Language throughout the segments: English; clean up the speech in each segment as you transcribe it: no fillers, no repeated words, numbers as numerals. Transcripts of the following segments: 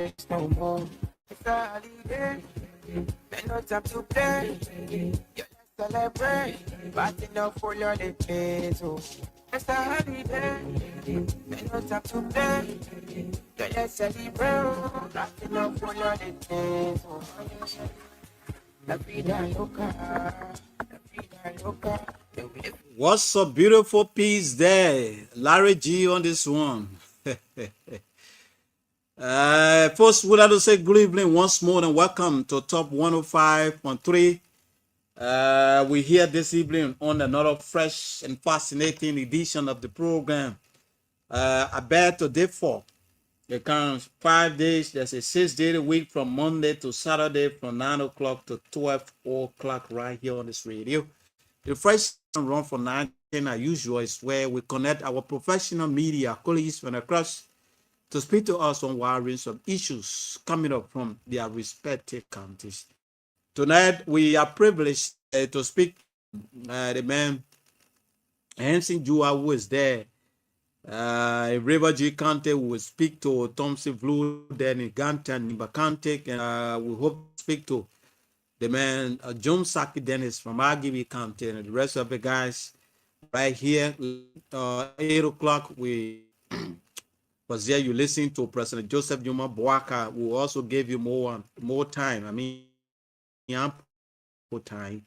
waste no more. It's a holiday, there's no time to play. Yeah, let's celebrate, party no full of the place. Oh, it's a holiday, there's no time to play. Yeah, let's celebrate, party no full of the place. Oh, la vida loca, la vida loca. What's a beautiful piece there? Larry G on this one. First, we'd like to say good evening once more and welcome to Top 105.3. We're here this evening on another fresh and fascinating edition of the program. I bet today for it comes 5 days. There's a 6 day a week from Monday to Saturday from 9 o'clock to 12 o'clock right here on this radio. The first run for 19 as usual is where we connect our professional media colleagues from across to speak to us on wide range of issues coming up from their respective counties. Tonight, we are privileged to speak the man Hanson Jua, who is there. In River G County, we will speak to Thompson Blue, then in Gantan, Nimba County, and we hope to speak to the man John Saki Dennis from Agibee County, and the rest of the guys right here. 8 o'clock, we was there. You listen to President Joseph Juma Boaka, who also gave you more time. I mean, ample time,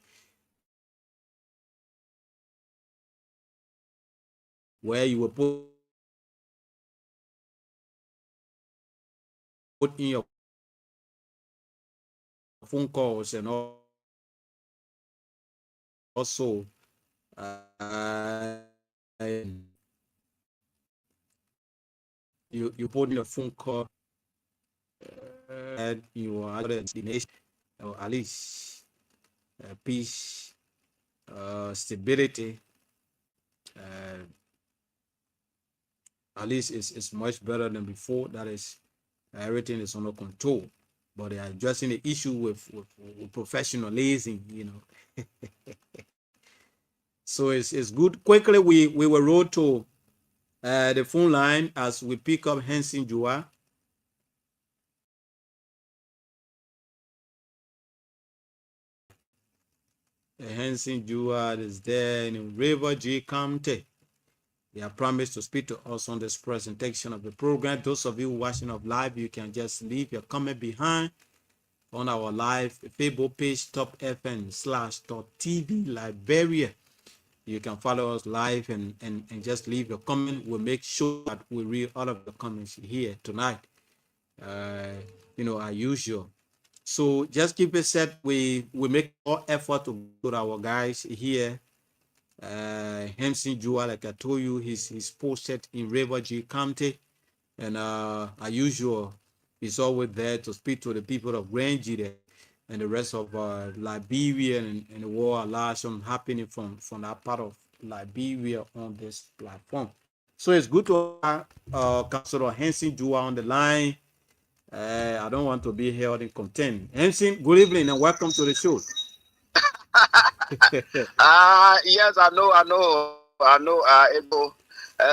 where you will put in your phone calls and also you put in your phone call and you are destination, or at least peace, stability. At least it's much better than before. That is, everything is under control. But they are addressing the issue with professionalism, you know. So it's good. Quickly, we will roll to the phone line as we pick up Hanson Jua. Hanson Jua is there in River G County. They have promised to speak to us on this presentation of the program. Those of you watching us live, you can just leave your comment behind on our live Facebook page, Top FM/.TV Liberia. You can follow us live and just leave your comment. We'll make sure that we read all of the comments here tonight, as usual. So just keep it set. We make all effort to put our guys here. Hanson Jua, like I told you, he's posted in River G County, and as usual, he's always there to speak to the people of Grand GEDEH and the rest of Liberia and the world. Large happening from that part of Liberia on this platform. So it's good to have Councilor Hanson Jua on the line. I don't want to be held in contempt. Hanson, good evening and welcome to the show. Yes, I know.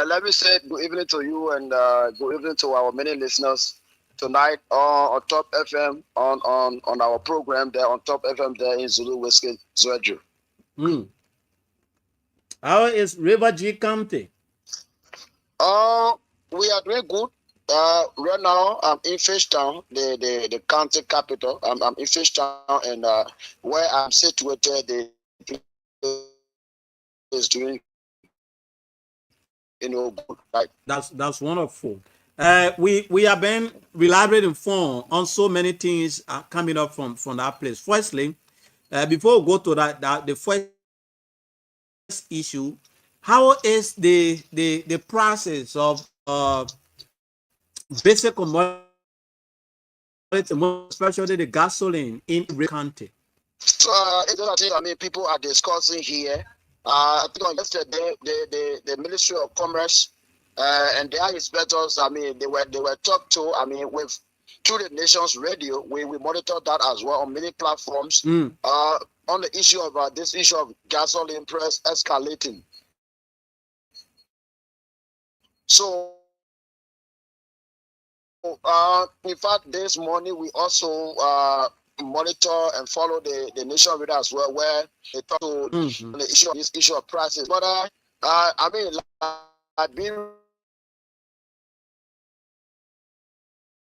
Let me say good evening to you and good evening to our many listeners tonight on Top FM on our program there on Top FM there in Zulu Whiskey Zwedru. How is River G County? We are doing good. Right now, I'm in Fishtown, the county capital. I'm in Fishtown, and where I'm situated, the is doing, good. Right. That's wonderful. We have been reliably informed on so many things coming up from that place. Firstly, before we go to that the first issue, how is the process of basic commodity, especially the gasoline in the county? So it's another thing. I mean, people are discussing here. I think on yesterday, the Ministry of Commerce and their inspectors. I mean, they were talked to. I mean, with through the nation's radio, we monitor that as well on many platforms. On the issue of this issue of gasoline price escalating. So in fact, this morning we also monitor and follow the nation reader as well, where they talk to Mm-hmm. the issue of this issue of prices. But I mean,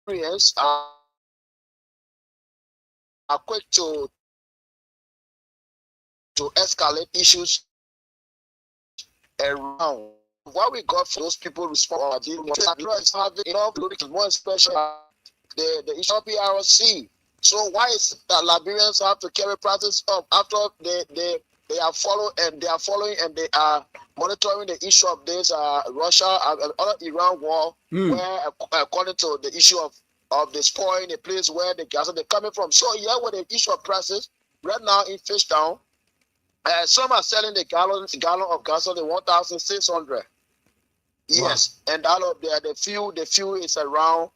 Liberians are quick to escalate issues around. What we got for those people responsible is having enough, more especially the issue of PRC. So why is it that Liberians have to carry prices up after they are following and they are monitoring the issue of this Russia and other Iran war, where according to the issue of the spoiling the place where the gas are coming from. So yeah, with the issue of prices right now in Fishtown, some are selling the gallon of gasoline 1,600. Yes, wow. And all of the fuel is around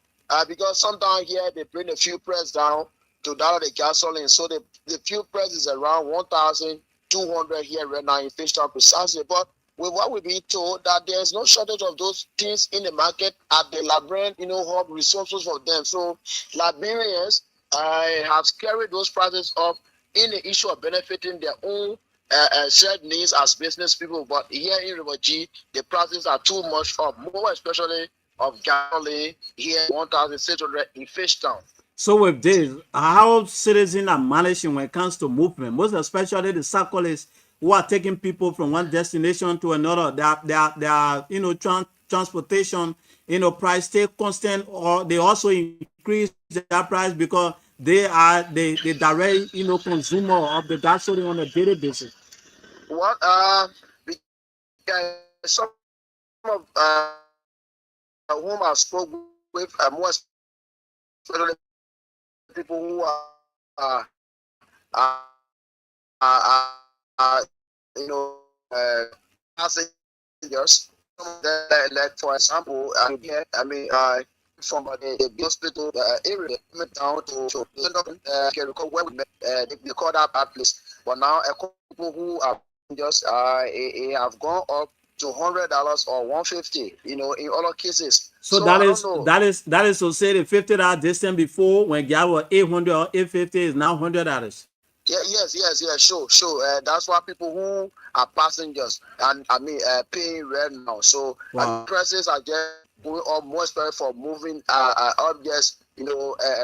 because sometimes here they bring the fuel price down to that of the gasoline. So the fuel price is around 1,200 here right now in Fishtown precisely. But with what we've been told that there's no shortage of those things in the market at the Liberian, hub resources for them. So Liberians have carried those prices up in the issue of benefiting their own shared needs as business people, but here in River G, the prices are too much up, more especially of gasoline here 1,600 in Fishtown. So with this, how citizens are managing when it comes to movement, most especially the cyclists who are taking people from one destination to another, their transportation, price stay constant, or they also increase their price because they are the direct, consumer of the gasoline on a daily basis. What because some of whom I spoke with, more especially people who are, passengers. Like for example, here, from the hospital area, went down to can recall where we met, they call that place. But now, people who are just have gone up to $100 or 150. In other cases. So So that I don't is know. that is to say the $50 distance before when gas was 800 or 850 is now $100. Yeah, yes, sure. That's why people who are passengers and paying rent now. So Wow. prices are just going up more especially for moving objects,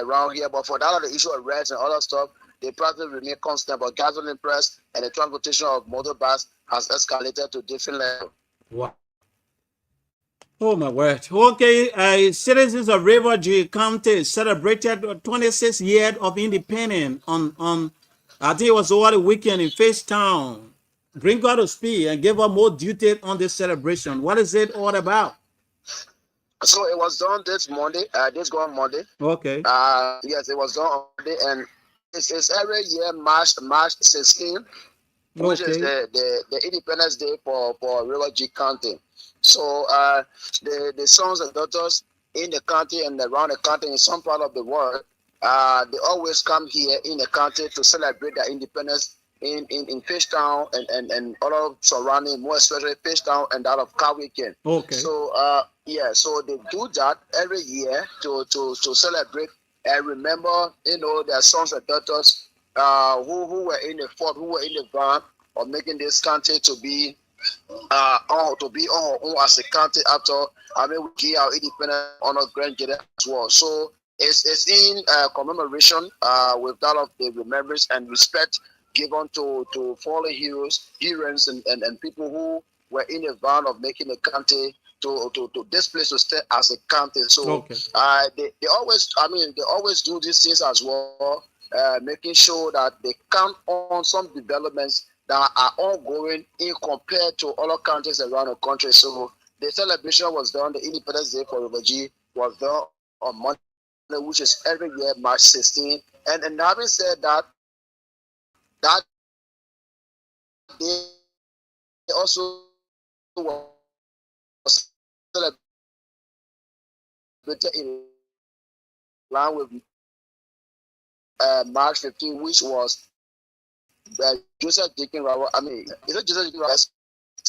around here. But for that other issue of rents and other stuff, the prices remain constant. But gasoline price and the transportation of motorbikes has escalated to different levels. Wow. Oh my word. Okay, citizens of River G County celebrated 26 years of independence on I think it was over the weekend in Town. Bring God to speed and give us more detail on this celebration. What is it all about? So it was done this Monday, this going Monday. Okay. Yes, it was done on Monday, and it's every year March 16th, which is Okay. the Independence Day for River G County. So the sons and daughters in the county and around the county in some part of the world, they always come here in the county to celebrate their independence in Fishtown and other surrounding, more especially Fishtown and that of Car Weekend. Okay. So so they do that every year to celebrate and remember, their sons and daughters who were in the fort, who were in the van of making this country to be on our own as a country after we give our independence on our grand GEDEH as well. So it's in commemoration with that of the remembrance and respect given to fallen heroes and people who were in the van of making the country to this place to stay as a country. So Okay. they always do these things as well, making sure that they count on some developments that are ongoing in compared to other countries around the country. So the celebration was done, the Independence Day for River G was done on Monday, which is every year, March 16. And having said that, that day also was celebrated in line with March 15, which was Joseph Dickens. Is it Joseph Dickens?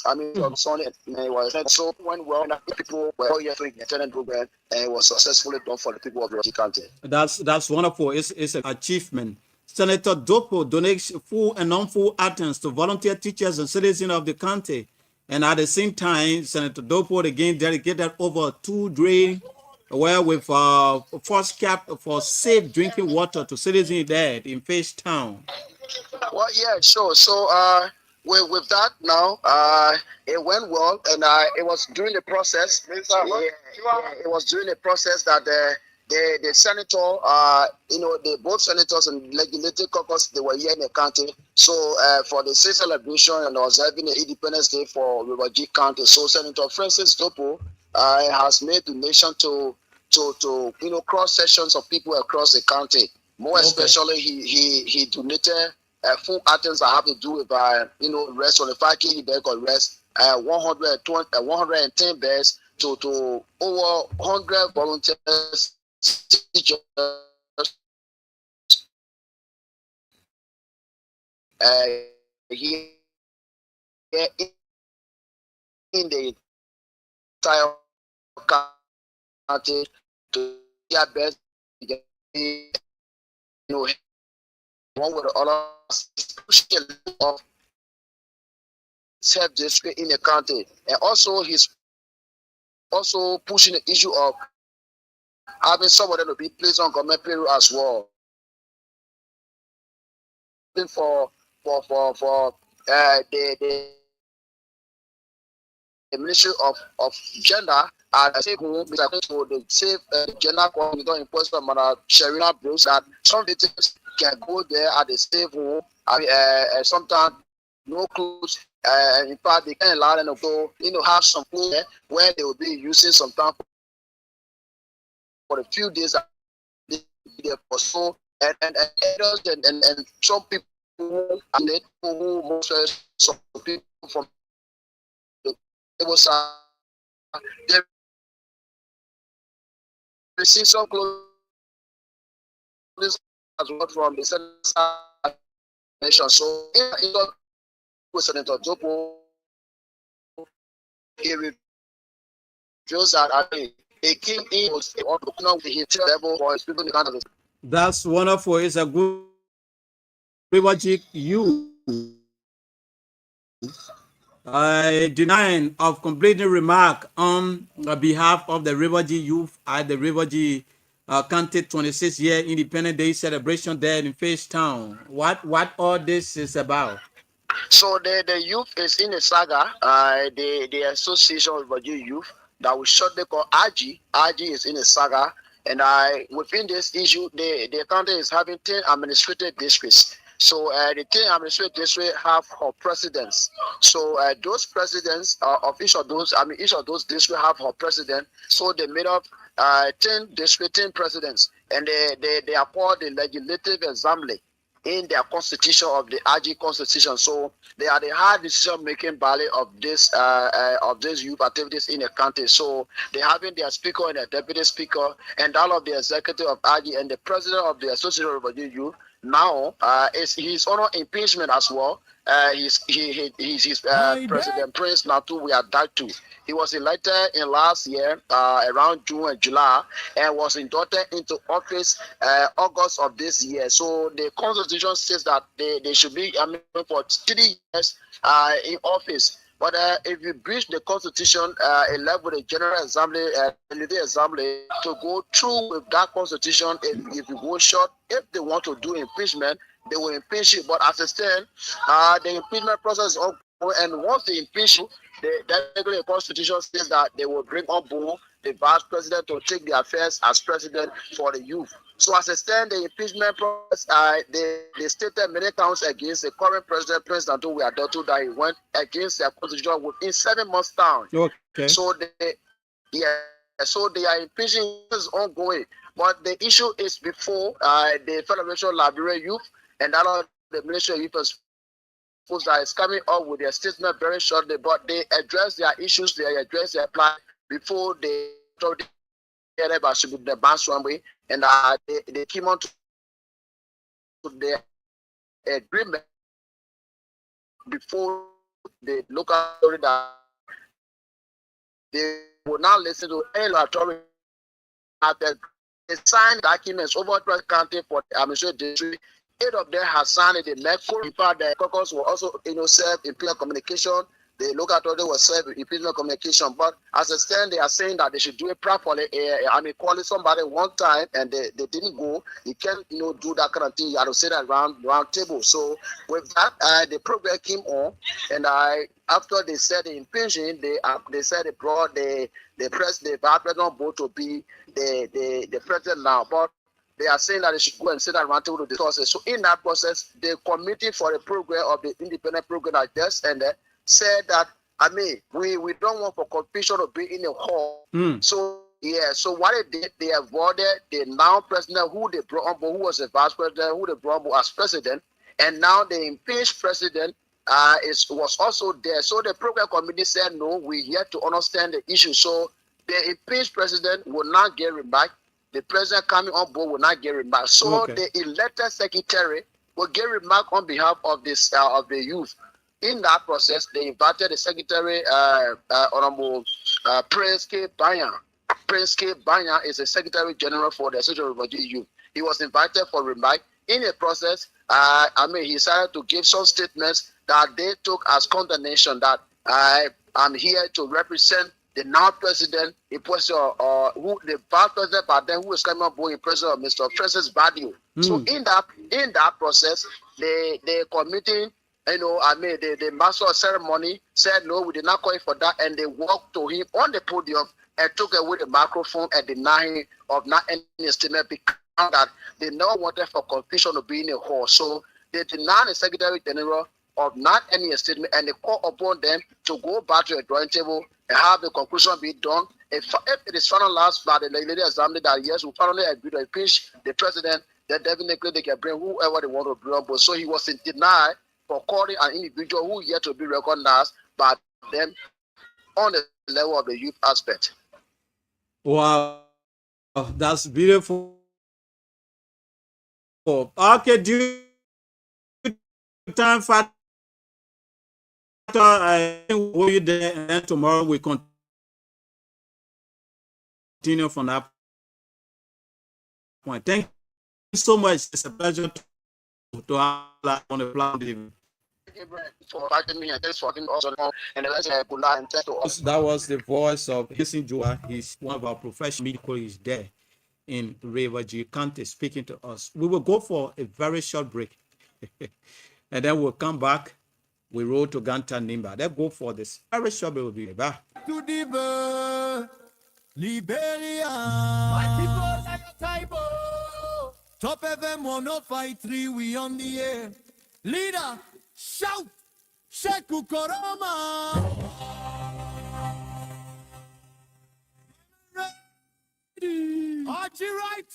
I mean, on Sunday, and it was so went well. And people were all here to the attendant program, and it was successfully done for the people of Rocky County. That's wonderful. It's an achievement. Senator Dopo donates full and non-full items to volunteer teachers and citizens of the county. And at the same time, Senator Dopo again dedicated over 2 drain well with first cap for safe drinking water to citizens there in Fish Town. Well, yeah, sure. So, with that now, it went well, and it was during the process. It was during the process that the senator, both senators and legislative caucus, they were here in the county. So, for the state celebration and observing the Independence Day for River G County, so Senator Francis Dopo has made donation to cross sections of people across the county. More especially, he donated full items that have to do with rest on the 5 kg bag or rest, 110 beds to over 100 volunteers, teachers, here in the entire county to their best, one with the other of self-district in the county. And also he's also pushing the issue of having some of them to be placed on government payroll as well. For the Ministry of Gender and save home to the save gender coordinator in post from Sharina Brooks that some victims can go there at the save home. Sometimes no clothes. In fact, they can allow them to go, have some clothes there where they will be using some time for a few days. There for so and adults and some people who some people from the was they receive some clothes as well from the nation. So in Senator Jopo, he reveals that he came in with the level for his people in the country. That's wonderful. It's a good Riverjig youth. Denying of completing remark on behalf of the Riverjig youth at the Riverjig County 26th year Independence Day celebration there in Fish Town. What all this is about? So the youth is in a saga, the Association of Riverjig Youth that we shortly call RG. RG is in a saga, and within this issue, the county is having 10 administrative districts. So the 10 administrative districts have her presidents. So those presidents of each of those districts have her president. So they made up 10 district 10 presidents, and they are called the Legislative Assembly in their constitution of the RG constitution. So they are the high decision-making body of this youth activities in the county. So they having their speaker and their deputy speaker and all of the executive of RG and the president of the Association of Riverjig Youth. Now he's on impeachment as well. He's President Prince Natu we are died to. He was elected in last year around June and July and was inducted into office August of this year. So the constitution says that they should be for 3 years in office. But if you breach the constitution, elect with the General Assembly, the Assembly to go through with that constitution, if you go short, if they want to do impeachment, they will impeach you. But as it stands, the impeachment process is ongoing, and once they impeach you, the constitution says that they will bring on board the vice president to take the affairs as president for the youth. So as it stands, the impeachment process, they stated many counts against the current president, President Natu we are done to, that he went against their constitution within 7 months time. Okay. So they are impeaching is ongoing. But the issue is before the Federation of Liberia Youth and that the Ministry of Youth that is coming up with their statement very shortly, but they address their issues, they address their plan before they the mass one way, and they came on to the agreement before the local authority that they will now listen to any authority that they signed documents over 12 county for the administrative district. 8 of them have signed it. The MECO, in fact, the caucus will also, serve imperial communication. The local authority will serve imperial communication. But as a stand, they are saying that they should do it properly. Calling somebody one time and they didn't go. You can't, do that kind of thing. You have to sit at round table. So with that, the program came on, and after they said the impingement, they said they brought the vice president board to be the president now. But they are saying that they should go and sit at round table to discuss it. So in that process, the committee for the program of the independent program like this and said that we don't want for confusion to be in the hall. So so what they did, they avoided the now president who they brought on board, who was the vice president, who they brought on board as president, and now the impeached president was also there. So the program committee said no, we yet to understand the issue. So the impeached president will not get remarked. The president coming on board will not get remarked. So the elected secretary will get remarked on behalf of this of the youth. In that process, they invited the secretary, Honorable Prince K. Banyan. Prince K. Banyan is the secretary general for the Central Refugee Youth. He was invited for remark. In the process, he decided to give some statements that they took as condemnation that I'm here to represent the now president, the president, who the vice president, but then who is coming on board in president of Mr. Francis Badio. So in that process, the committee, the master of ceremony said no, we did not call him for that, and they walked to him on the podium and took away the microphone and denied him of not any statement because that they never wanted for confusion to be in the hall. So they denied the secretary general of not any statement, and they called upon them to go back to the drawing table and have the conclusion be done. If it is finalized by the legislative assembly that yes, we finally agree to impeach the president, then definitely they can bring whoever they want to bring on board. So he was in denial for calling an individual who yet to be recognized by them on the level of the youth aspect. Wow, that's beautiful. Okay, due time factor, I think we'll be there, and then tomorrow we continue from that point. Thank you so much. It's a pleasure to have on the platform. For inviting me and thanks for having us on, and let's good night and thanks to us. That was the voice of Jason Joa. He's one of our professional media colleagues there in River G County speaking to us. We will go for a very short break and then we'll come back. We roll to Ganta Nimba. Let's go for this very short break. We'll be back. To the Liberia, my people like a typo. Top FM 105.3, we on the air. Leader, shout, Sheku Koroma. Archie right.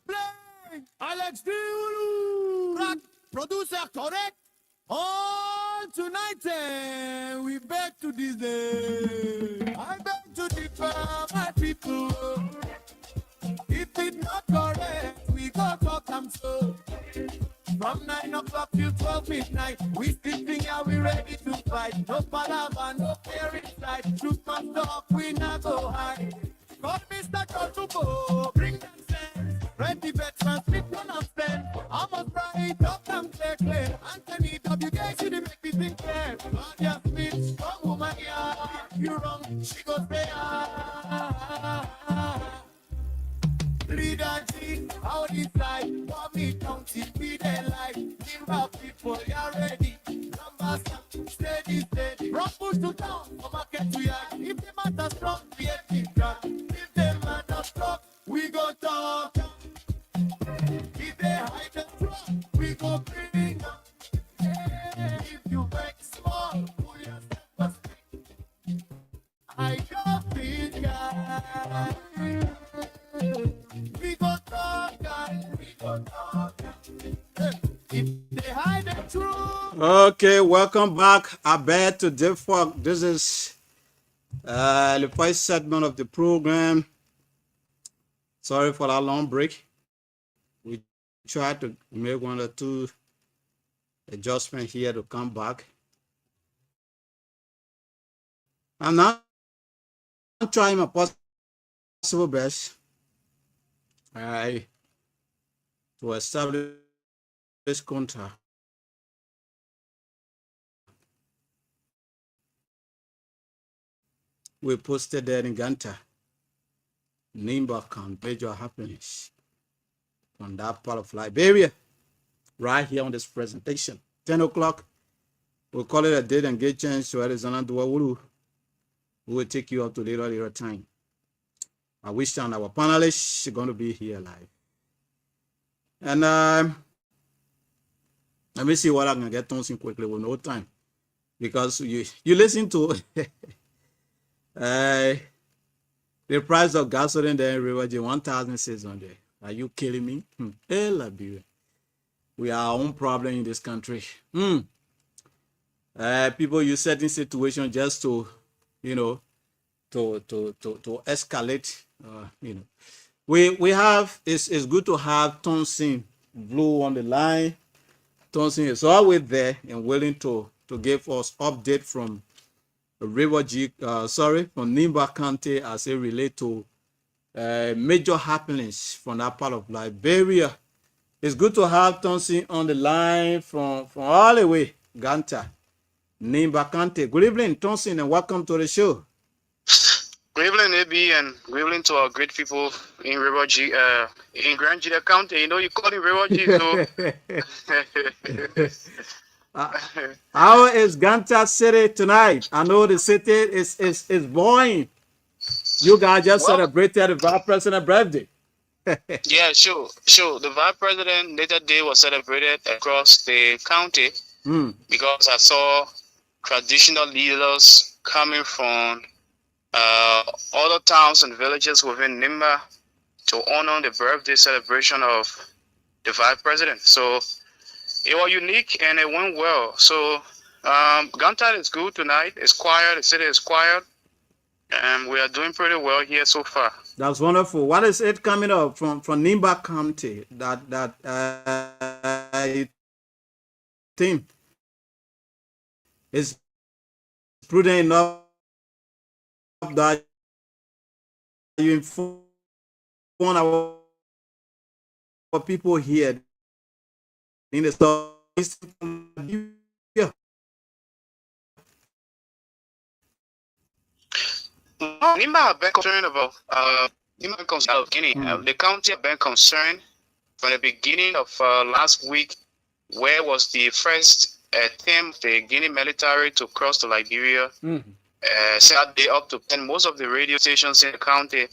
Play. Alex Diulu. Producer correct. All tonight, we beg to this day. I beg to differ, my people. If it's not correct, we go talk them so. From 9 o'clock till 12 midnight, we sleeping here, we ready to fight. No palava, no fear inside. Truth must talk, we not go hide. God, Mr. Kotubo, bring them sense. Ready veterans, speak one of them. I must bright up them clear. Anthony W. Gates, you make me think clear. Claudia Smith, strong woman, yeah. You wrong, she goes there. Leader G, how this life, for me, don't see me their life. Timber people, you're ready. Numbers, steady, steady. From push to town, from market to yard. If the matter strong, creative drug. If the matter strong, we go talk. If they hide the truck, we go bring up. If you make small, pull yourself a stick. I don't feel guy. We go talk, we go talk. If they hide the truth. Okay, welcome back. I beg to differ. This is the first segment of the program. Sorry for that long break. We tried to make one or two adjustment here to come back. I'm now trying my possible best to establish contact we posted there in Ganta, Nimba Khan, major happenings on that part of Liberia, right here on this presentation. 10 o'clock, we'll call it a date and get chance to Arizona Duawulu. We will take you up to later time. I wish our panelists are going to be here live. And let me see what I can get on quickly with no time. Because you listen to the price of gasoline there in River J, 1,600. Are you kidding me? Hey, Liberia. We are our own problem in this country. People use certain situations just to, to escalate. We have, it's good to have Thompson Blue on the line. Thompson is always there and willing to give us update from River G, from Nimba County as it relate to major happenings from that part of Liberia. It's good to have Thompson on the line from all the way, Ganta, Nimba County. Good evening, Thompson, and welcome to the show. Good evening, AB, and good evening to our great people in River G, in Grand GEDEH County. You know, you call it River G, so. How is Ganta City tonight? I know the city is boring. You guys just celebrated the Vice President's birthday. Yeah, sure. The Vice President later day was celebrated across the county because I saw traditional leaders coming from other towns and villages within Nimba to honor the birthday celebration of the Vice President. So it was unique and it went well. So Ganta is good tonight. It's quiet. The city is quiet. And we are doing pretty well here so far. That's wonderful. What is it coming up from Nimba County that I think is prudent enough that you inform our people here in the southeast? Nimba have been concerned about Guinea. The county have been concerned from the beginning of last week, where was the first attempt of the Guinea military to cross to Liberia. Saturday up to 10. Most of the radio stations in the county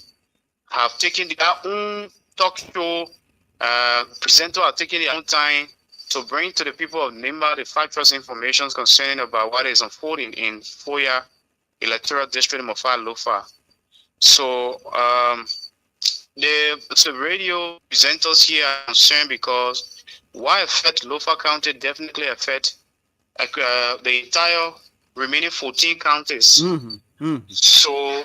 have taken their own talk show. Presenters are taking their own time to bring to the people of Nimba the factual information concerning about what is unfolding in Foya electoral district Mofa Lofa. So the radio presenters here are concerned because why affect Lofa County definitely affect the entire remaining 14 counties. So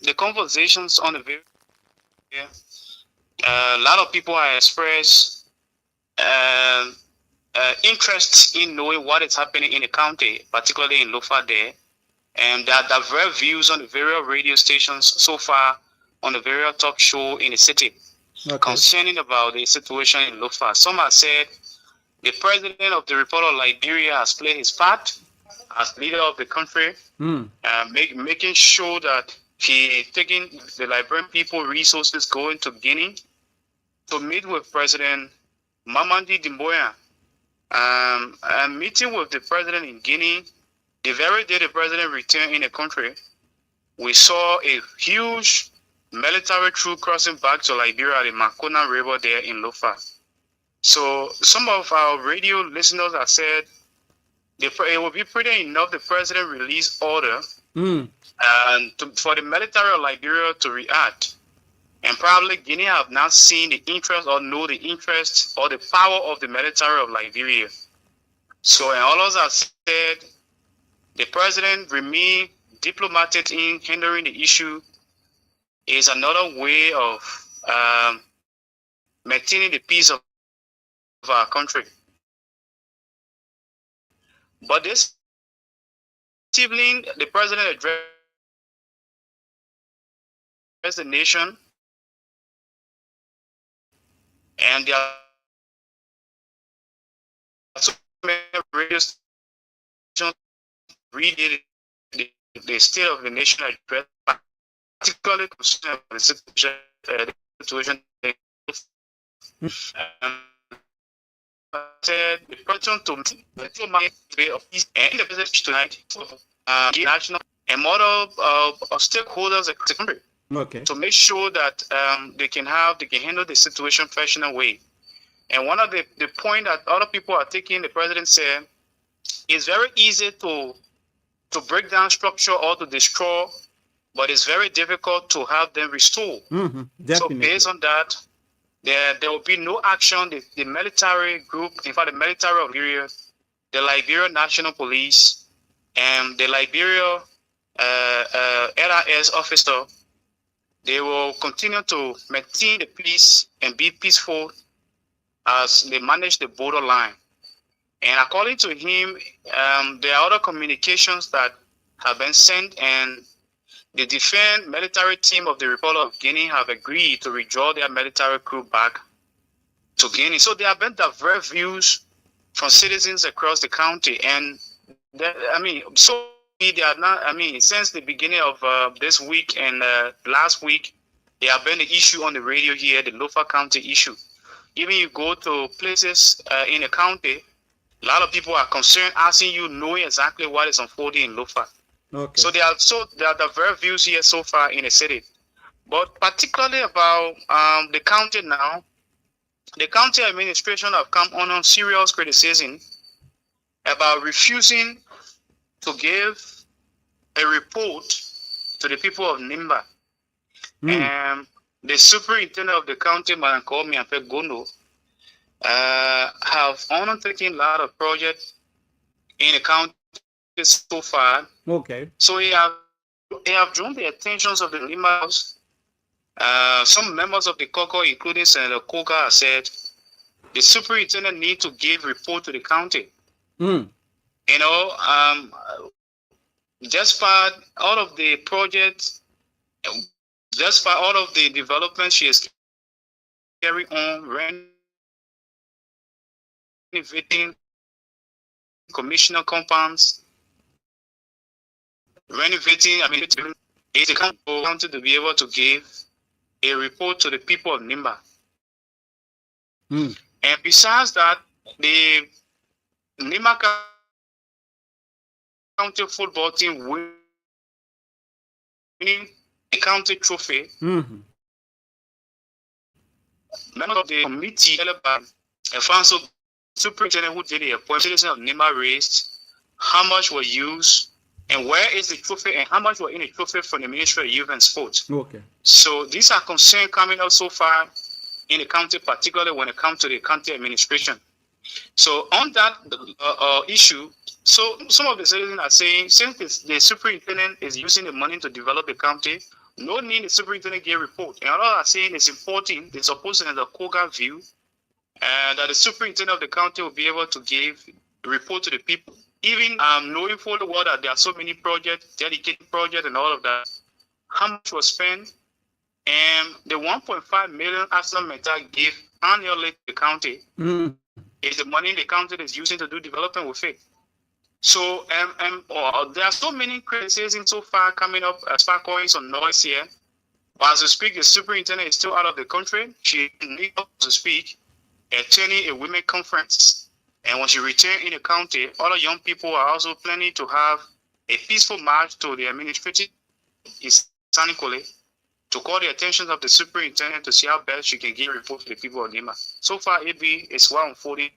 the conversations on the video, a lot of people are expressed interest in knowing what is happening in the county, particularly in Lofa there. And there are diverse views on the various radio stations so far on the various talk show in the city concerning about the situation in Lofa. Some have said the president of the Republic of Liberia has played his part as leader of the country, making sure that he taking the Liberian people resources going to Guinea to meet with President Mamadi Doumbouya, and meeting with the president in Guinea. The very day the president returned in the country, we saw a huge military troop crossing back to Liberia at the Makona River there in Lofa. So some of our radio listeners have said it would be pretty enough the president release order and for the military of Liberia to react. And probably Guinea have not seen the interest or know the interest or the power of the military of Liberia. So and all of us have said the president remain diplomatic in handling the issue is another way of maintaining the peace of our country. But this evening, the president addressed the nation, and there are so many radio stations read the state of the nation address, particularly concerning the situation. Said the person to way of peace and the president tonight national and model stakeholders across the country. Okay. To make sure that they can handle the situation professional way. And one of the point that other people are taking, the president said, it's very easy to break down structure or to destroy, but it's very difficult to have them restored. So based on that, there will be no action. The military group, in fact, the military of Liberia, the Liberia National Police, and the Liberia LRS officer, they will continue to maintain the peace and be peaceful as they manage the borderline. And according to him, there are other communications that have been sent, and the defense military team of the Republic of Guinea have agreed to withdraw their military crew back to Guinea. So there have been diverse views from citizens across the county. And so they are not, since the beginning of this week and last week, there have been the issue on the radio here, the Lofa County issue. Even you go to places in the county, a lot of people are concerned, asking you, knowing exactly what is unfolding in Lofa. Okay. So there are diverse views here so far in the city, but particularly about the county now. The county administration have come on serious criticism about refusing to give a report to the people of Nimba. And the superintendent of the county, Marankomi and Gono, have undertaken a lot of projects in the county so far. Okay. So he have drawn the attentions of the Nimba House. Some members of the COCO, including Senator Koga, said the superintendent need to give report to the county. You know, just for all of the projects, just for all of the development she is carrying on, renovating commissioner compounds, renovating, it's the county to be able to give a report to the people of Nimba. And besides that, the Nimba County football team winning the county trophy. Members of the committee, Alfonso, superintendent who did the appointment, citizen of Nimba raised how much was used and where is the trophy and how much were in the trophy from the Ministry of Youth and Sports. Okay. So these are concerns coming up so far in the county, particularly when it comes to the county administration. So on that issue, so some of the citizens are saying, since the superintendent is using the money to develop the county, no need the superintendent give report. And others are saying it's important, they're supposed to the Koga view, that the superintendent of the county will be able to give a report to the people. Even knowing fully well that there are so many projects, dedicated projects and all of that, how much was spent, and the 1.5 million Arsenal Meta give annually to the county is the money the county is using to do development with it. So there are so many criticisms so far coming up as far as some noise here. But as we speak, the superintendent is still out of the country. She needs to speak, attending a women conference. And when she returns in the county, other young people are also planning to have a peaceful march to the administrative Sanikole to call the attention of the superintendent to see how best she can give a report to the people of Nimba. So far, AB is well unfolding.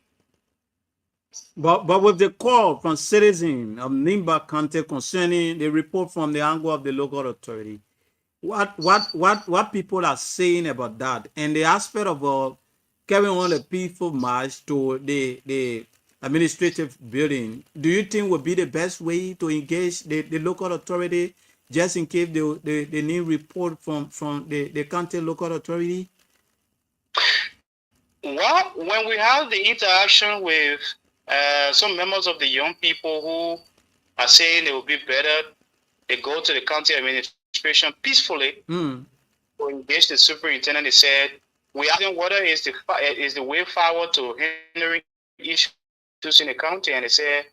But with the call from citizens of Nimba County concerning the report from the angle of the local authority, what people are saying about that and the aspect of carrying on a peaceful march to the administrative building, do you think would be the best way to engage the local authority just in case the new report from the county local authority? Well, when we have the interaction with some members of the young people who are saying it will be better they go to the county administration peacefully to engage the superintendent. They said, we are asking whether is the way forward to hindering issues in the county, and they said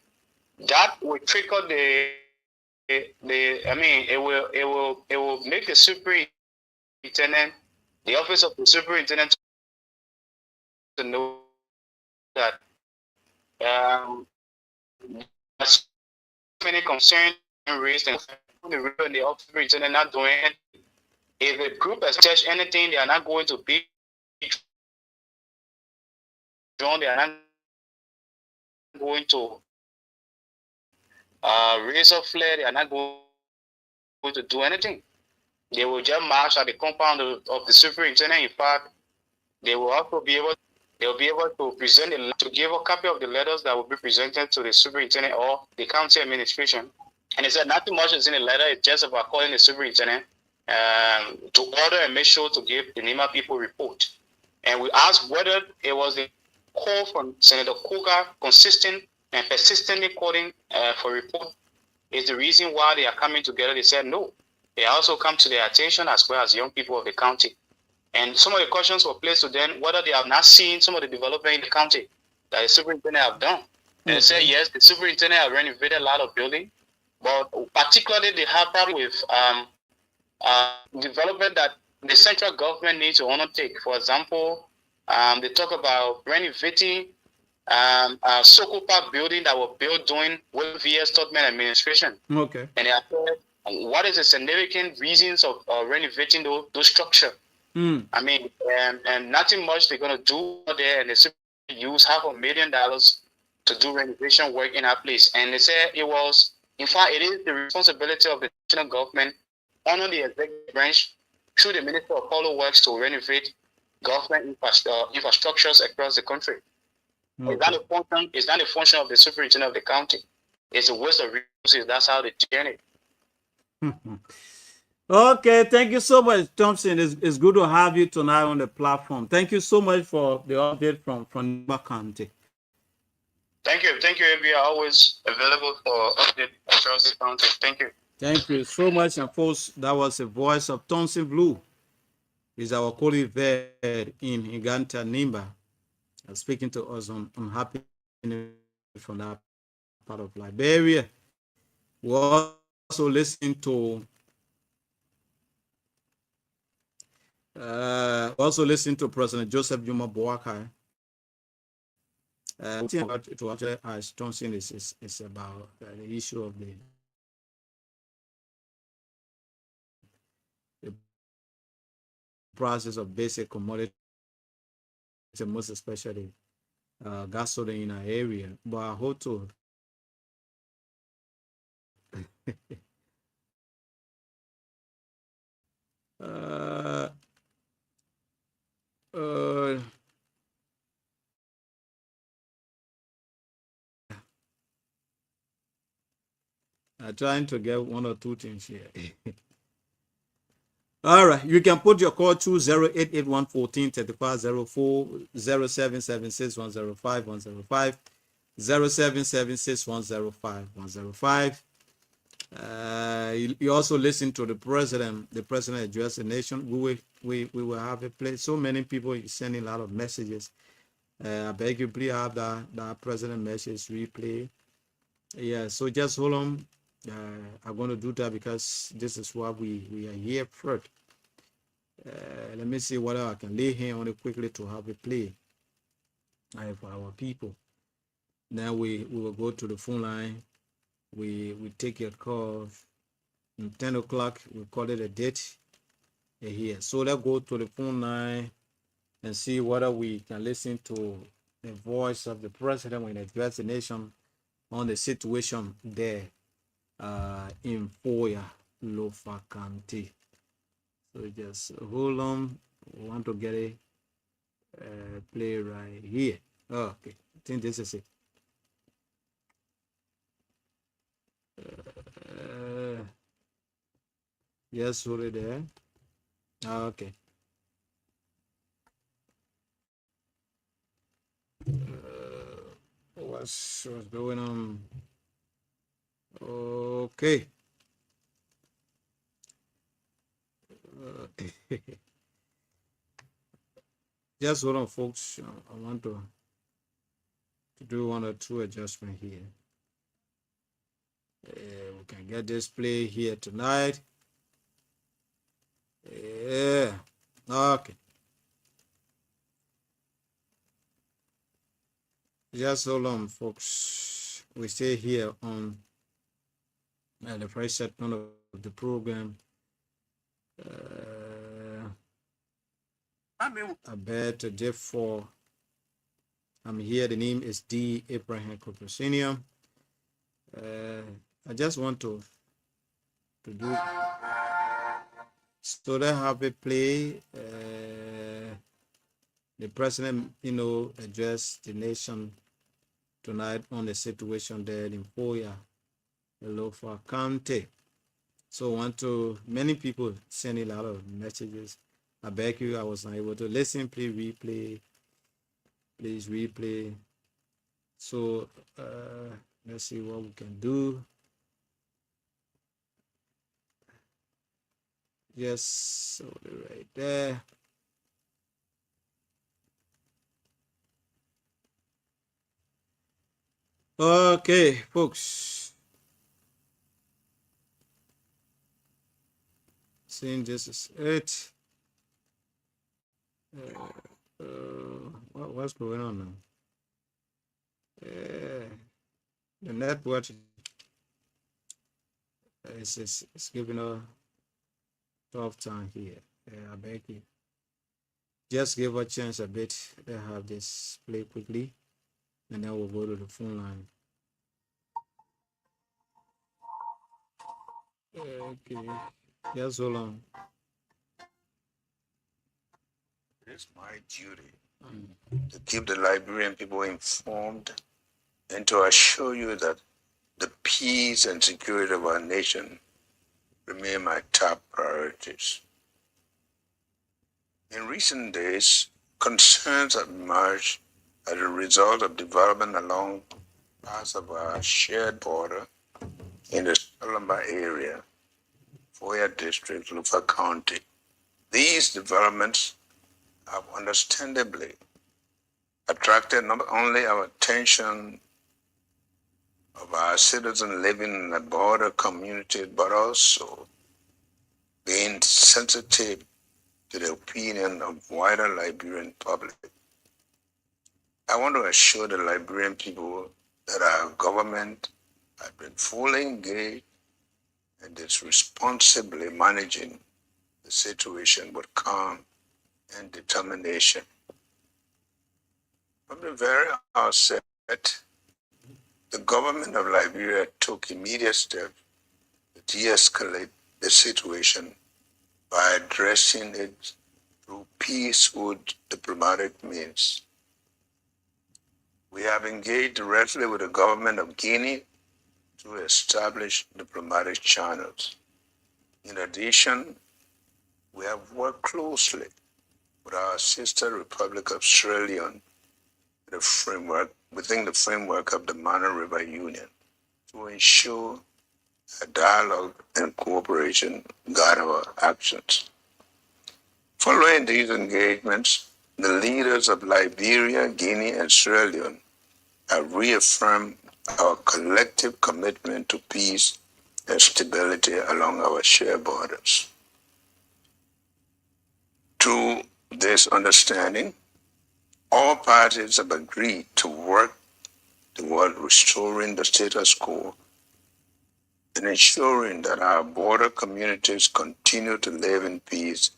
that will trickle it will make the superintendent, the office of the superintendent, to know that there's many concerns raised and the office superintendent not doing it. If a group has touched anything, they are not going to be drawn. They are not going to raise a flare. They are not going to do anything. They will just march at the compound of the superintendent. In fact, they will also be able to present to give a copy of the letters that will be presented to the superintendent or the county administration. And they said nothing much is in the letter. It's just about calling the superintendent to order and make sure to give the NEMA people report. And we asked whether it was the call from Senator Koga consistent and persistently calling for report is the reason why they are coming together. They said no. They also come to their attention as well as young people of the county. And some of the questions were placed to them whether they have not seen some of the development in the county that the superintendent have done. And they said yes, the superintendent have renovated a lot of buildings, but particularly they have problem with development that the central government needs to undertake. For example, they talk about renovating Soko Park building that were built during Will V.S. Tubman administration. Okay. And they are said, what is the significant reasons of renovating those structures? I mean, and nothing much they're going to do there, and they use $500,000 to do renovation work in our place. And they said it was, in fact, it is the responsibility of the national government under the executive branch through the Minister of Public Works to renovate government infrastructures across the country. Okay. It's not a function of the superintendent of the county. It's a waste of resources. That's how they turn it. Okay, thank you so much, Thompson. It's good to have you tonight on the platform. Thank you so much for the update from Nima County. Thank you, we are always available for update across the county. Thank you. Thank you so much, and folks, that was the voice of Thompson Blue. He's our colleague there in Iganta Nimba, speaking to us on happy from that part of Liberia. We're also listening to President Joseph Juma Boakai. To actually ask Thompson is about the issue of the prices of basic commodities, most especially gasoline in our area. But I hope to I'm trying to get one or two things here. All right, you can put your call to 0881-14-3504, 0776-105-105, 0776-105-105. You also listen to the president address the nation. We will have a play. So many people sending a lot of messages. I beg you, please have that president message replay. Yeah, so just hold on. I'm going to do that because this is what we are here for. Let me see whether I can lay here on it quickly to have a play for our people. Now we will go to the phone line. We take your call. 10 o'clock, we call it a date here. So let's go to the phone line and see whether we can listen to the voice of the president when he address the nation on the situation there in Foya, Lofa County. So just hold on. We want to get a play right here. Okay, I think this is it. Yes, already there. Okay. Why What's going on? Okay. Just hold on, folks. I want to do 1 or 2 adjustments here. We can get this play here tonight. Yeah. Okay. Just hold on, folks. We stay here on the first segment of the program. I bet therefore I'm here. The name is D. Abraham Cooper Senior. I just want to do so that have a play. The president, addressed the nation tonight on the situation there in Poya, Lofa County. So many people sending a lot of messages. I beg you, I was not able to listen. Please replay. So let's see what we can do. Yes, so right there. Okay, folks. Seeing this is it. What's going on now? The network is giving a tough time here. I beg you. Just give a chance a bit. Let's have this play quickly, and then we'll go to the phone line. Okay. Just hold on. It's my duty to keep the Liberian people informed and to assure you that the peace and security of our nation remain my top priorities. In recent days, concerns have emerged as a result of development along parts of our shared border in the Solomba area, Foya District, Lufa County. These developments have understandably attracted not only our attention of our citizens living in the border community, but also being sensitive to the opinion of wider Liberian public. I want to assure the Liberian people that our government has been fully engaged and is responsibly managing the situation with calm and determination. From the very outset, the government of Liberia took immediate steps to de-escalate the situation by addressing it through peaceful diplomatic means. We have engaged directly with the government of Guinea to establish diplomatic channels. In addition, we have worked closely with our sister Republic of Sierra Leone within the framework of the Mana River Union to ensure a dialogue and cooperation guide our actions. Following these engagements, the leaders of Liberia, Guinea, and Sierra Leone have reaffirmed our collective commitment to peace and stability along our shared borders. Through this understanding, all parties have agreed to work toward restoring the status quo and ensuring that our border communities continue to live in peace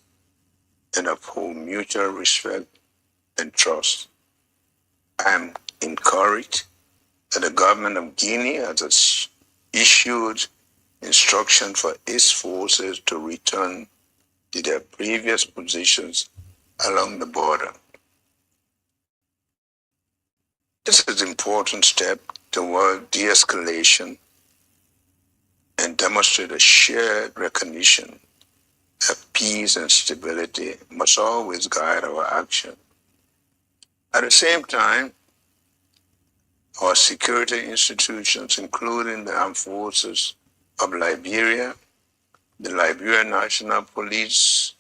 and uphold mutual respect and trust. I am encouraged that the government of Guinea has issued instructions for its forces to return to their previous positions along the border. This is an important step toward de-escalation and demonstrate a shared recognition that peace and stability must always guide our action. At the same time, Our security institutions, including the armed forces of Liberia, the Liberian National Police,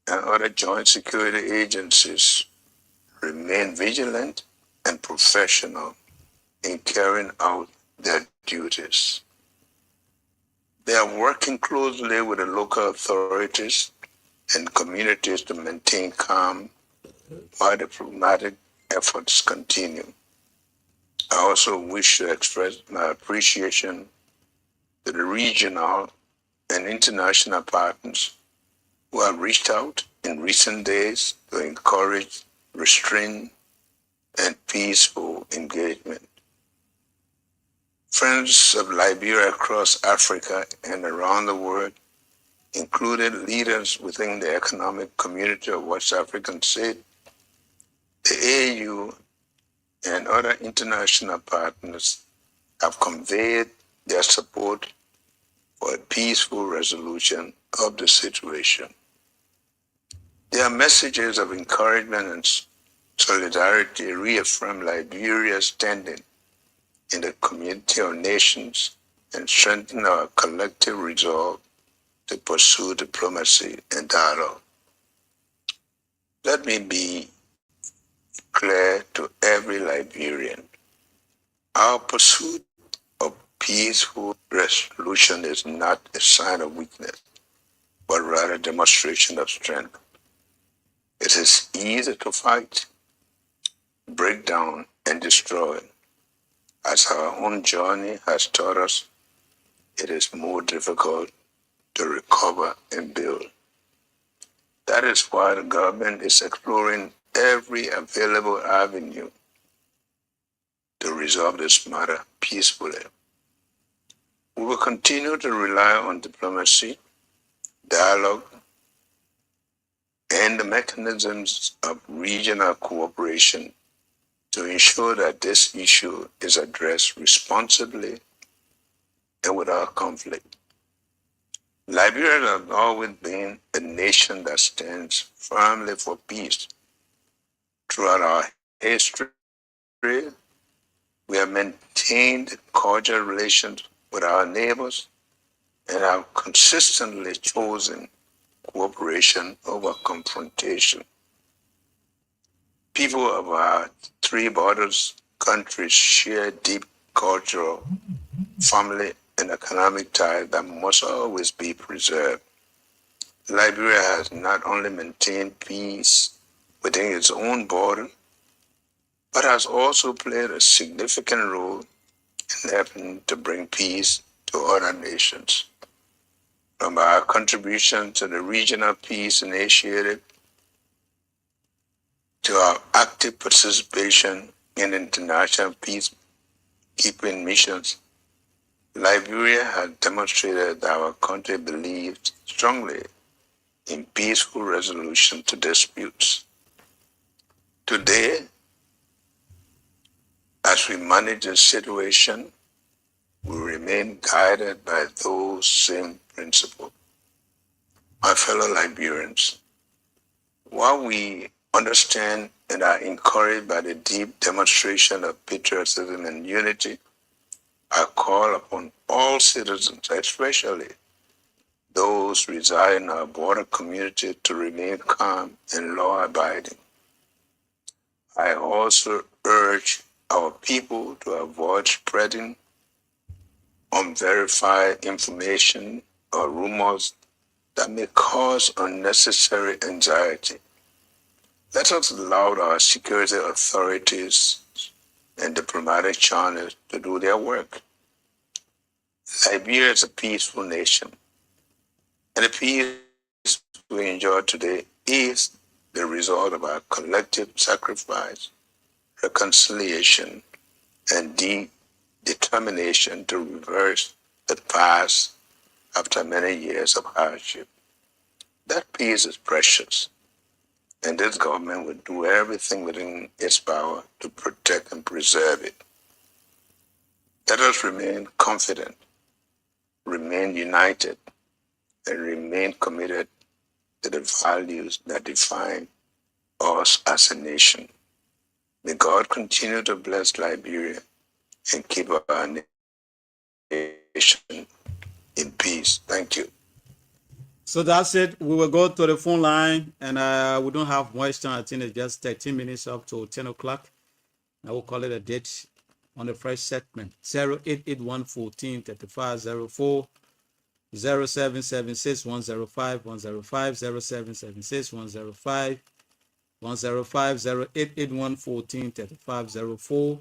and other joint security agencies, remain vigilant and professional in carrying out their duties. They are working closely with the local authorities and communities to maintain calm while diplomatic efforts continue. I also wish to express my appreciation to the regional and international partners who have reached out in recent days to encourage restraint and peaceful engagement. Friends of Liberia across Africa and around the world, including leaders within the Economic Community of West African States, the AU, and other international partners have conveyed their support for a peaceful resolution of the situation. Their messages of encouragement and solidarity reaffirm Liberia's standing in the community of nations and strengthen our collective resolve to pursue diplomacy and dialogue. Let me be clear to every Liberian. Our pursuit of peaceful resolution is not a sign of weakness, but rather a demonstration of strength. It is easy to fight, break down, and destroy. As our own journey has taught us, it is more difficult to recover and build. That is why the government is exploring every available avenue to resolve this matter peacefully. We will continue to rely on diplomacy, dialogue, and the mechanisms of regional cooperation to ensure that this issue is addressed responsibly and without conflict. Liberia has always been a nation that stands firmly for peace. Throughout our history, we have maintained cordial relations with our neighbors and have consistently chosen cooperation over confrontation. People of our three borders countries share deep cultural, family, and economic ties that must always be preserved. Liberia has not only maintained peace within its own border, but has also played a significant role in helping to bring peace to other nations. From our contribution to the Regional Peace Initiative to our active participation in international peacekeeping missions, Liberia has demonstrated that our country believes strongly in peaceful resolution to disputes. Today, as we manage the situation, we remain guided by those same principles. My fellow Liberians, while we understand and are encouraged by the deep demonstration of patriotism and unity, I call upon all citizens, especially those residing in our border community, to remain calm and law-abiding. I also urge our people to avoid spreading unverified information or rumors that may cause unnecessary anxiety. Let us allow our security authorities and diplomatic channels to do their work. Liberia is a peaceful nation, and the peace we enjoy today is the result of our collective sacrifice, reconciliation, and deep determination to reverse the past after many years of hardship. That peace is precious, and this government will do everything within its power to protect and preserve it. Let us remain confident, remain united, and remain committed to the values that define us as a nation. May God continue to bless Liberia and keep our nation in peace. Thank you. So that's it. We will go to the phone line, and we don't have much time. I think it's just 13 minutes up to 10 o'clock. I will call it a date on the fresh segment. 0881 14 3504, 0776 105 105, 0776 105 105, 0881 14 3504.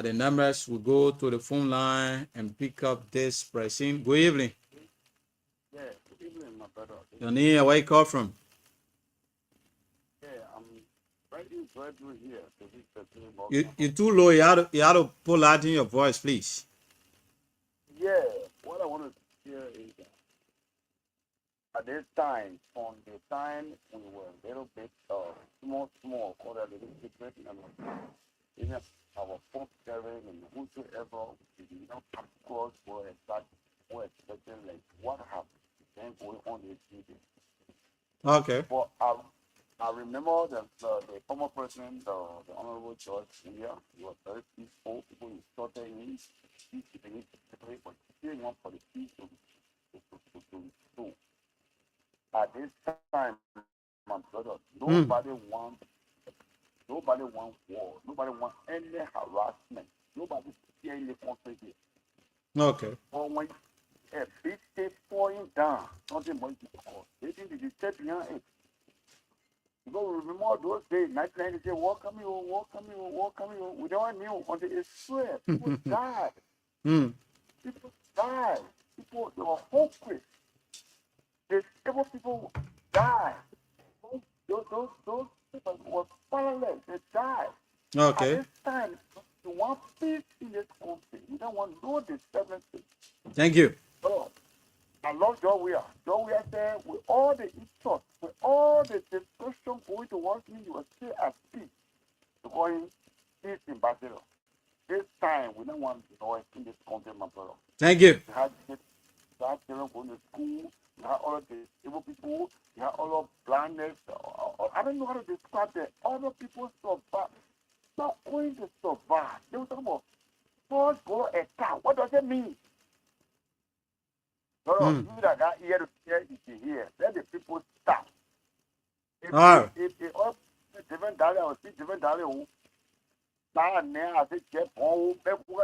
The numbers will go to the phone line and pick up this pressing. Good evening. Yeah, good evening, my brother. Your name, where you call from? Yeah, I'm writing graduate here to this person. You're too low. You have to pull out in your voice, please. Yeah, what I want to hear is that at this time, from the time we were a little bit small, called a little bit different, and even our phone sharing and whosoever we did not come across were expecting like what happened then going on this meeting. Okay. But I remember that the former president, the Honorable George India, he was very peaceful. People insulted him, but he didn't want for the peace to. At this time, my brother, nobody wants war. Nobody wants any harassment. Nobody fear any conflict. Okay. But when a big state falling down, something more difficult. They think they step behind it. You go remember those days, 1990, say, war coming, war coming, war coming. We don't knew until it's swear. People died. People died. People, they were hopeless. Disabled people died. Those people were powerless. They died. Okay. At this time, you want peace in this country. You don't want no disturbances. Thank you. Oh, I love Joria. Joria said, with all the insult, with all the discussion going towards me, you will still at peace. Because peace in battle. This time, we don't want noise in this country, my brother. Thank you. You have children going to school, you have all of the disabled people, you have all of blindness. I don't know how to describe that. Other people survive. Not going to survive. They were talking about first go attack. What does it mean? No, you that got ear to hear, you can hear. Let the people stop. If all different dollar or see different dollar, down there, I say, get all people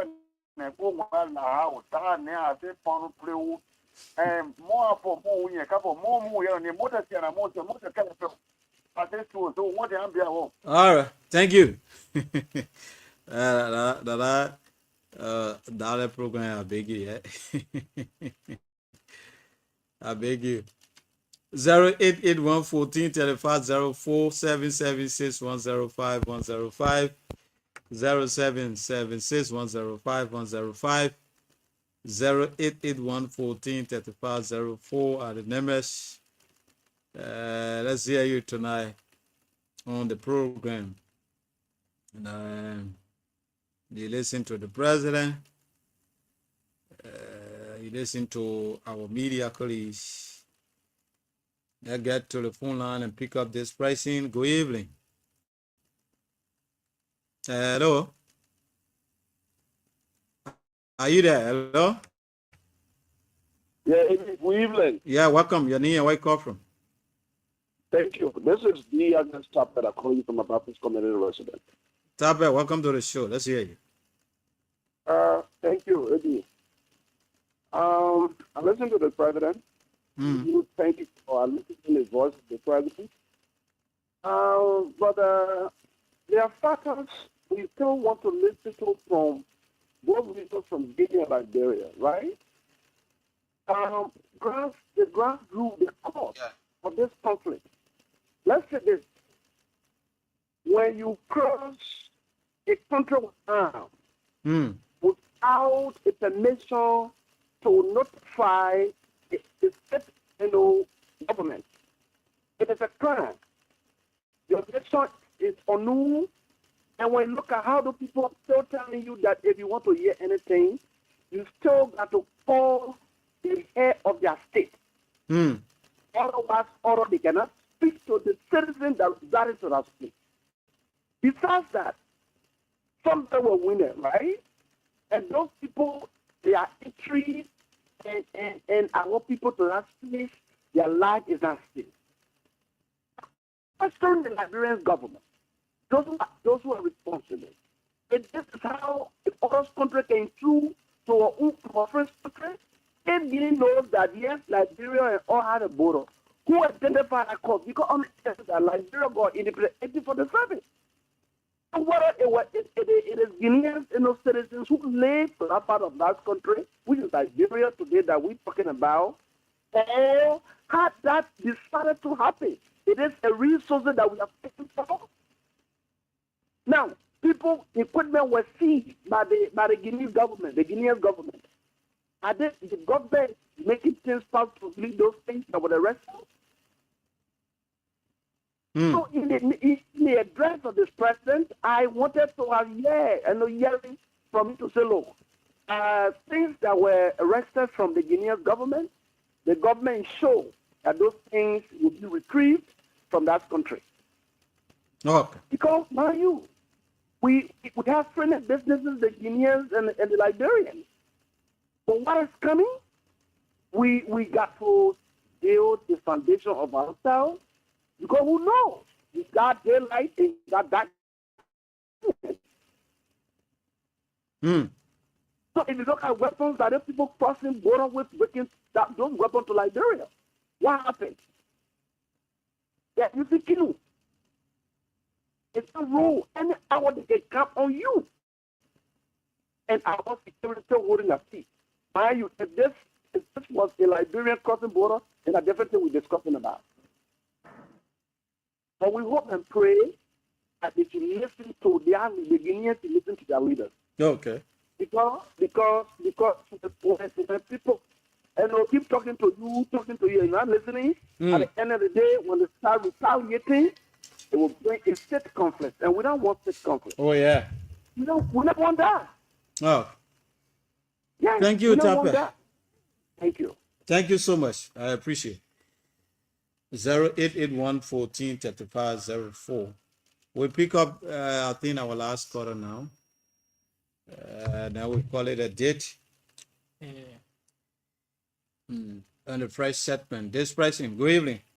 and go well now. Down there, I say, found play. And more for more, a couple more, and the motor can a motor can. I say, so what am I? All right. Thank you. Dollar program, I beg you. I beg you. 0881 14 35 04 776 105 105, 0776 105 105, 0881 14 35 04 are the numbers. Let's hear you tonight on the program. And you listen to the president. You listen to our media colleagues. Let's get to the phone line and pick up this pricing. Good evening. Hello. Are you there? Hello. Yeah, good evening. Yeah, welcome. Your name, where you call from? Thank you. This is the Agnes Tapper. I'm calling you from a Baptist community resident. Tapper, welcome to the show. Let's hear you. Thank you, Eddie. I listened to the president. Thank you for listening to his voice, the president. But there are factors we still want to listen to from both people from Guinea and Liberia, right? The grassroots, the cause of this conflict. Let's say this. When you cross a country with arms, without a permission to notify the state government, it is a crime. Your nation is unknown. And when you look at how the people still telling you that if you want to hear anything, you still got to call the head of their state. Otherwise, they cannot speak to the citizen that is at stake. Besides that, some people were winners, right? And those people, they are intrigued, and I want people to not see their life is not safe. Question the Liberian government, those who are responsible. And this is how a foreign country came through to our own first country. And Guinea knows that yes, Liberia and all had a border. Who identified that cause? Because only that Liberia got independent 1847. So whether it is Guineans and those citizens who live in that part of that country, which is Liberia today that we're talking about, or had that decided to happen. It is a resource that we have taken for. Now, equipment was seized by the Guinean government, the Guinean government. Are they, the government making things possible to lead those things that were arrested? So in the address of this president, I wanted to have hearing from him to say, look, things that were arrested from the Guinean government, the government showed that those things will be retrieved from that country. Okay. Because now we have friendly businesses, the Guineans and the Liberians. But what is coming? We got to build the foundation of ourselves, because who knows? We got daylight and got that. So if you look at weapons that people crossing border with, bringing those weapons to Liberia, what happened? Yeah, you see, Kinu. It's a rule. Any hour they can come on you. And our security holding a seat. Mind you, if this was a Liberian crossing border, then a different thing we're discussing about. But we hope and pray that they should listen to the Guineans to listen to their leaders. Okay. Because when people and they'll keep talking to you, and you're not listening, at the end of the day, when they start retaliating, it will bring a state conflict. And we don't want state conflict. Oh, yeah. We don't want that. Oh. Yes, Thank you, we don't want Tape. that. Thank you. Thank you so much. I appreciate it. 0881-14-3504. We pick up, I think, our last quarter now. Now we call it a date. And the fresh settlement. This pricing. Good evening.